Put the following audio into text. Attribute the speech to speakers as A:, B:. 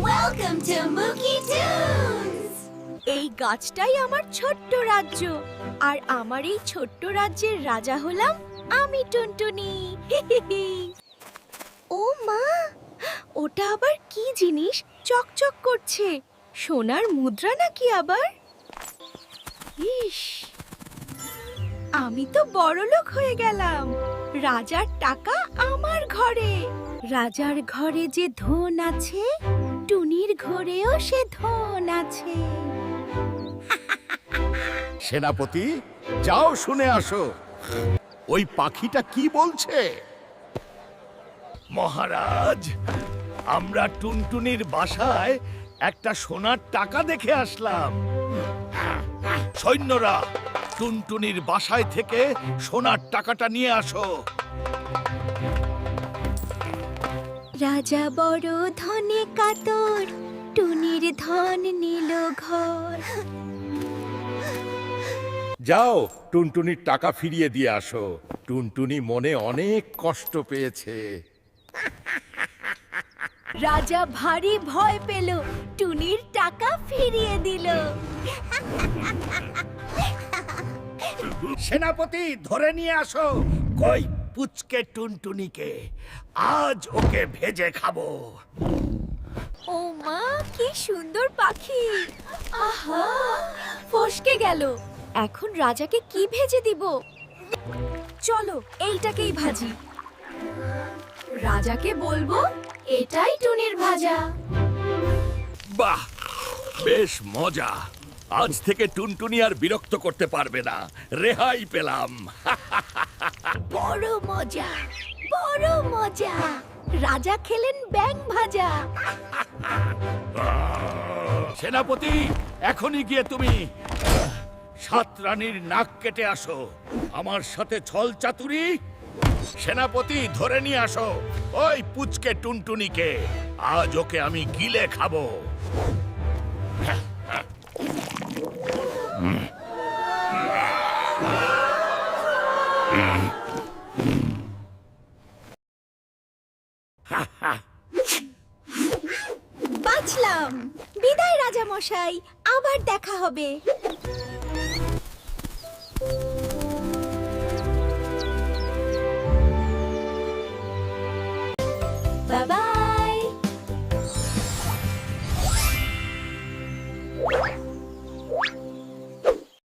A: Welcome to Mookie Tunes!
B: এই গাছটাই আমার ছোট্ট রাজ্য, আর আমার এই ছোট্ট রাজ্যের রাজা হলাম আমি, টুনটুনি। ও মা, ওটা আবার কি জিনিস চকচক করছে? সোনার মুদ্রা নাকি আবার? ইস, আমি তো বড়লোক হয়ে গেলাম। রাজার টাকা আমার ঘরে। রাজার ঘরে যে ধন আছে, টুনির ঘরেও সে ধন আছে।
C: সেনাপতি, যাও শুনে আসো ওই পাখিটা কি বলছে। মহারাজ, আমরা টুনটুনির বাসায় একটা সোনার টাকা দেখে আসলাম। সৈন্যরা, টুনটুনির বাসায় থেকে সোনার টাকাটা নিয়ে আসো।
B: রাজা বড় ধনে কাতর, টুনির ধন নিল ঘর।
C: যাও টুনটুনির টাকা ফিরিয়ে দিয়ে আসো। টুনটুনি মনে অনেক কষ্ট পেয়েছে।
B: রাজা ভারী ভয় পেল, টুনির টাকা ফিরিয়ে দিল।
C: সেনাপতি, ধরে নিয়ে আসো কই পুচকে টুনটুনিকে। আজ ওকে ভেজে খাবো।
B: ও মা, কি সুন্দর পাখি! আহা, ফসকে গেল। এখন রাজাকে কি ভেজে দিব? চলো এইটাকেই ভাজি। রাজাকে বলবো এটাই টুনির ভাজা।
C: বাহ, বেশ মজা। আজ থেকে টুনটুনি আর বিরক্ত করতে পারবে না। রেহাই পেলাম।
B: বড় মজা, বড় মজা। রাজা খেলেন ব্যাং ভাজা।
C: সেনাপতি, এখনই গিয়ে তুমি সাত রানীর নাক কেটে আসো। আমার সাথে ছল চাতুরি। সেনাপতি, ধরে নিয়ে আসো ওই পুচকে টুনটুনিকে। আজ ওকে আমি গিলে খাবো।
B: বাঁচলাম। বিদায় রাজা মশাই, আবার দেখা হবে।